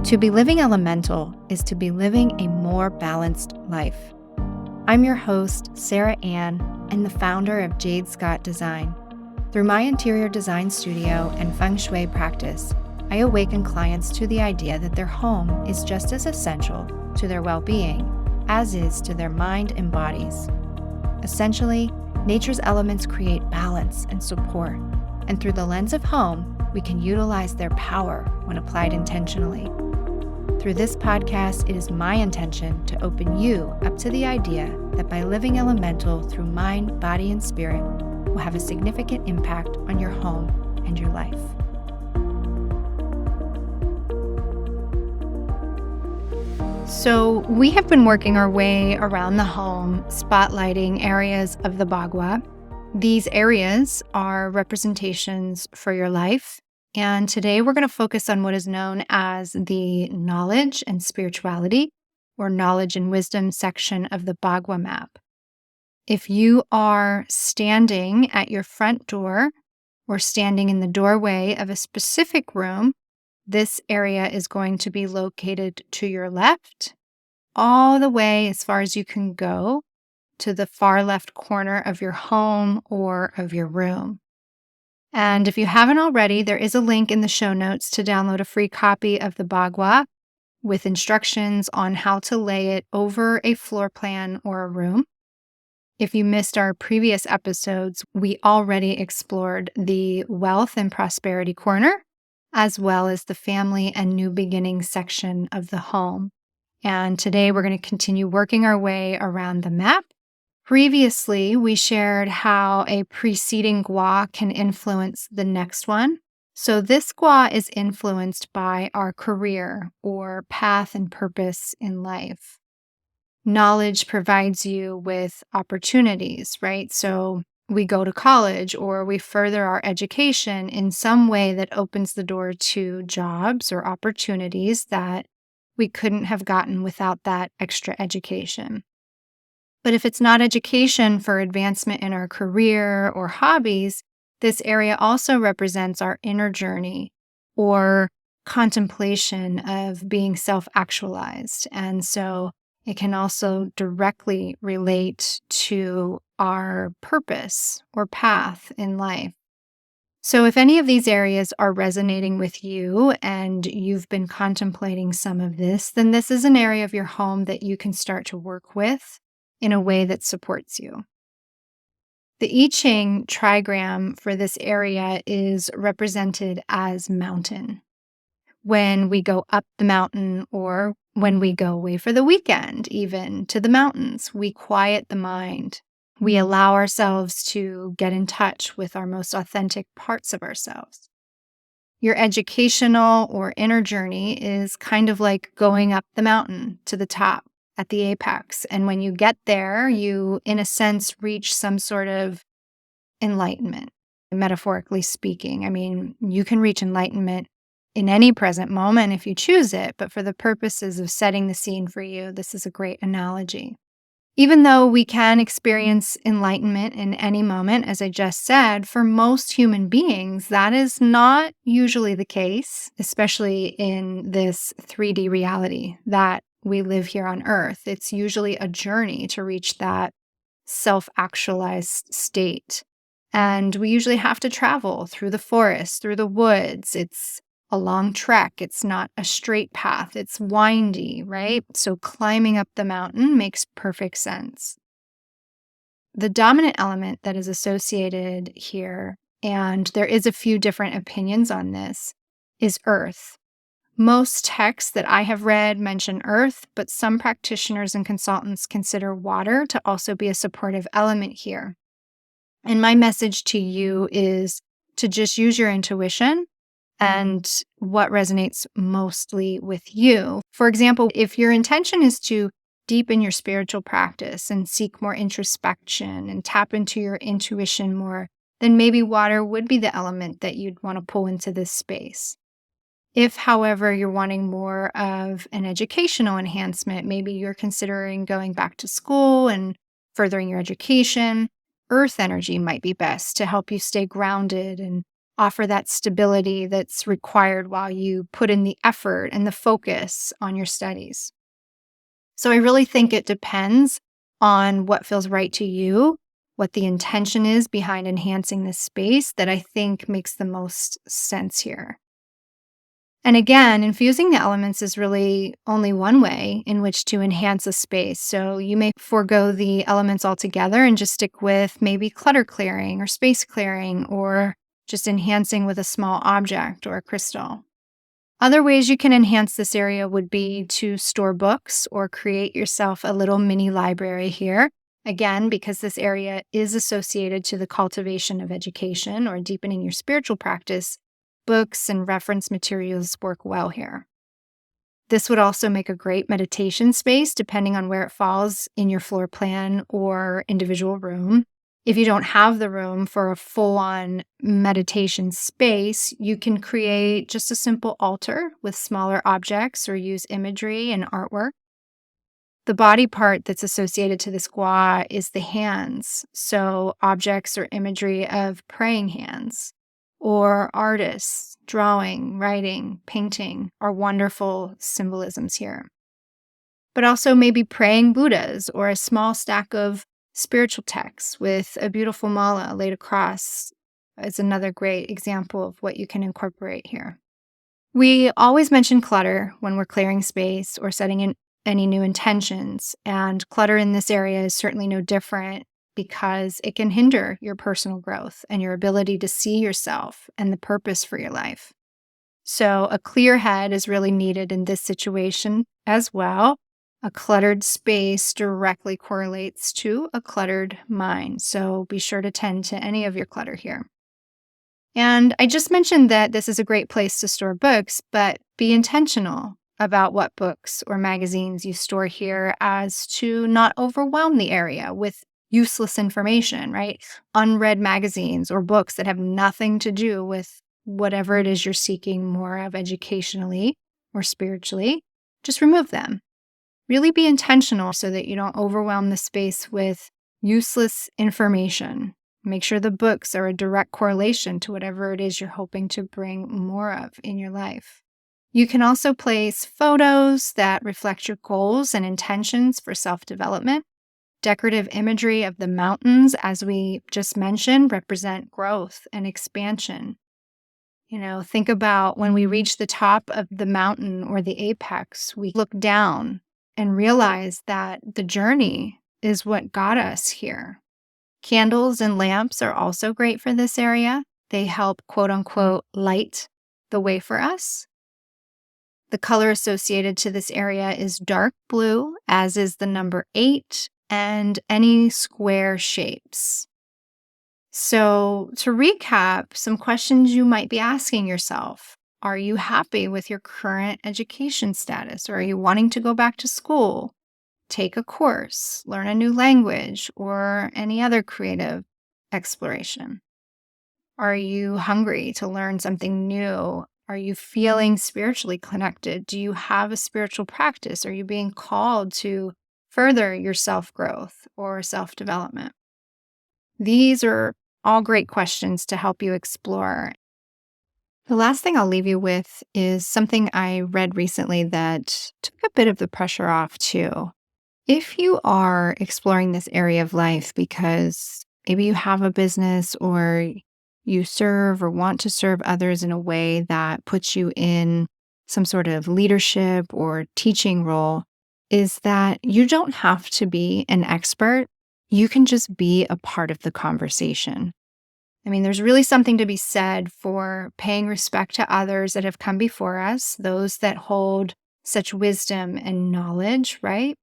To be living elemental is to be living a more balanced life. I'm your host, Sara and the founder of Jade Scott Design. Through my interior design studio and feng shui practice, I awaken clients to the idea that their home is just as essential to their well-being as is to their mind and bodies. Essentially, nature's elements create balance and support, and through the lens of home, we can utilize their power when applied intentionally. Through this podcast, it is my intention to open you up to the idea that by living elemental through mind, body, and spirit will have a significant impact on your home and your life. So we have been working our way around the home, spotlighting areas of the bagua. These areas are representations for your life. And today we're going to focus on what is known as the knowledge and spirituality, or knowledge and wisdom section of the bagua map. If you are standing at your front door or standing in the doorway of a specific room, this area is going to be located to your left, all the way as far as you can go to the far left corner of your home or of your room. And if you haven't already, there is a link in the show notes to download a free copy of the bagua with instructions on how to lay it over a floor plan or a room. If you missed our previous episodes, we already explored the wealth and prosperity corner, as well as the family and new beginnings section of the home. And today we're going to continue working our way around the map. Previously, we shared how a preceding gua can influence the next one. So this gua is influenced by our career or path and purpose in life. Knowledge provides you with opportunities, right? So we go to college or we further our education in some way that opens the door to jobs or opportunities that we couldn't have gotten without that extra education. But if it's not education for advancement in our career or hobbies, this area also represents our inner journey or contemplation of being self-actualized. And so it can also directly relate to our purpose or path in life. So if any of these areas are resonating with you and you've been contemplating some of this, then this is an area of your home that you can start to work with in a way that supports you. The I Ching trigram for this area is represented as mountain. When we go up the mountain or when we go away for the weekend, even to the mountains, we quiet the mind. We allow ourselves to get in touch with our most authentic parts of ourselves. Your educational or inner journey is kind of like going up the mountain to the top at the apex. And when you get there, you, in a sense, reach some sort of enlightenment, metaphorically speaking. I mean, you can reach enlightenment in any present moment if you choose it, but for the purposes of setting the scene for you, this is a great analogy. Even though we can experience enlightenment in any moment, as I just said, for most human beings, that is not usually the case, especially in this 3D reality that we live here on Earth. It's usually a journey to reach that self-actualized state. And we usually have to travel through the forest, through the woods. It's a long trek. It's not a straight path. It's windy, right? So climbing up the mountain makes perfect sense. The dominant element that is associated here, and there is a few different opinions on this, is earth. Most texts that I have read mention earth, but some practitioners and consultants consider water to also be a supportive element here. And my message to you is to just use your intuition and what resonates mostly with you. For example, if your intention is to deepen your spiritual practice and seek more introspection and tap into your intuition more, then maybe water would be the element that you'd want to pull into this space. If, however, you're wanting more of an educational enhancement, maybe you're considering going back to school and furthering your education, earth energy might be best to help you stay grounded and offer that stability that's required while you put in the effort and the focus on your studies. So I really think it depends on what feels right to you, what the intention is behind enhancing this space that I think makes the most sense here. And again, infusing the elements is really only one way in which to enhance a space. So you may forego the elements altogether and just stick with maybe clutter clearing or space clearing or just enhancing with a small object or a crystal. Other ways you can enhance this area would be to store books or create yourself a little mini library here. Again, because this area is associated to the cultivation of education or deepening your spiritual practice, books and reference materials work well here. This would also make a great meditation space depending on where it falls in your floor plan or individual room. If you don't have the room for a full-on meditation space, you can create just a simple altar with smaller objects or use imagery and artwork. The body part that's associated to this gua is the hands, so objects or imagery of praying hands, or artists, drawing, writing, painting are wonderful symbolisms here. But also maybe praying Buddhas or a small stack of spiritual texts with a beautiful mala laid across is another great example of what you can incorporate here. We always mention clutter when we're clearing space or setting in any new intentions, and clutter in this area is certainly no different because it can hinder your personal growth and your ability to see yourself and the purpose for your life. So, a clear head is really needed in this situation as well. A cluttered space directly correlates to a cluttered mind, so be sure to tend to any of your clutter here. And I just mentioned that this is a great place to store books, but be intentional about what books or magazines you store here as to not overwhelm the area with useless information, right? Unread magazines or books that have nothing to do with whatever it is you're seeking more of educationally or spiritually, just remove them. Really be intentional so that you don't overwhelm the space with useless information. Make sure the books are a direct correlation to whatever it is you're hoping to bring more of in your life. You can also place photos that reflect your goals and intentions for self-development. Decorative imagery of the mountains, as we just mentioned, represent growth and expansion. Think about when we reach the top of the mountain or the apex, we look down and realize that the journey is what got us here. Candles and lamps are also great for this area. They help, quote unquote, light the way for us. The color associated to this area is dark blue, as is the number 8 and any square shapes. So, to recap, some questions you might be asking yourself. Are you happy with your current education status? Or are you wanting to go back to school, take a course, learn a new language, or any other creative exploration? Are you hungry to learn something new? Are you feeling spiritually connected? Do you have a spiritual practice? Are you being called to further your self-growth or self-development? These are all great questions to help you explore. The last thing I'll leave you with is something I read recently that took a bit of the pressure off too. If you are exploring this area of life because maybe you have a business or you serve or want to serve others in a way that puts you in some sort of leadership or teaching role, is that you don't have to be an expert. You can just be a part of the conversation. I mean, there's really something to be said for paying respect to others that have come before us, those that hold such wisdom and knowledge, right?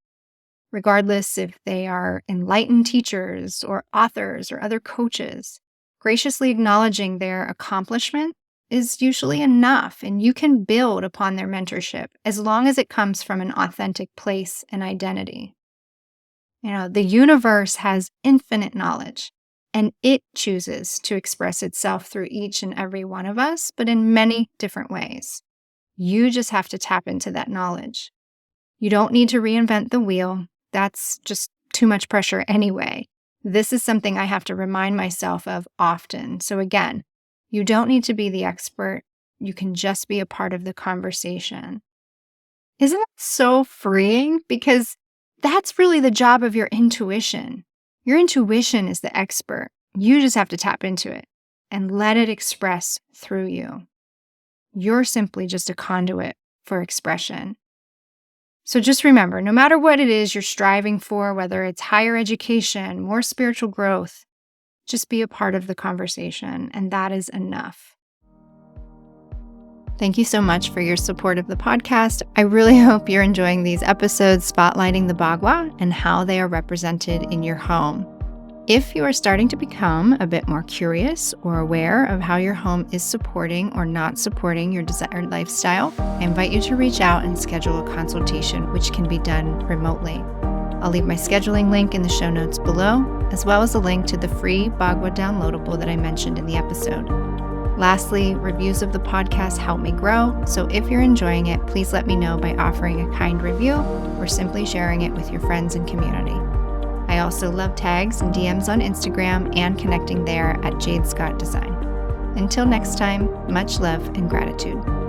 Regardless if they are enlightened teachers or authors or other coaches, graciously acknowledging their accomplishment is usually enough, and you can build upon their mentorship as long as it comes from an authentic place and identity. The universe has infinite knowledge, and it chooses to express itself through each and every one of us, but in many different ways. You just have to tap into that knowledge. You don't need to reinvent the wheel. That's just too much pressure anyway. This is something I have to remind myself of often. So again, You don't need to be the expert. You can just be a part of the conversation. Isn't that so freeing? Because that's really the job of your intuition. Your intuition is the expert. You just have to tap into it and let it express through you. You're simply just a conduit for expression. So just remember, no matter what it is you're striving for, whether it's higher education, more spiritual growth, just be a part of the conversation, and that is enough. Thank you so much for your support of the podcast. I really hope you're enjoying these episodes spotlighting the bagua and how they are represented in your home. If you are starting to become a bit more curious or aware of how your home is supporting or not supporting your desired lifestyle, I invite you to reach out and schedule a consultation, which can be done remotely. I'll leave my scheduling link in the show notes below, as well as a link to the free bagua downloadable that I mentioned in the episode. Lastly, reviews of the podcast help me grow, so if you're enjoying it, please let me know by offering a kind review or simply sharing it with your friends and community. I also love tags and DMs on Instagram and connecting there at Jade Scott Design. Until next time, much love and gratitude.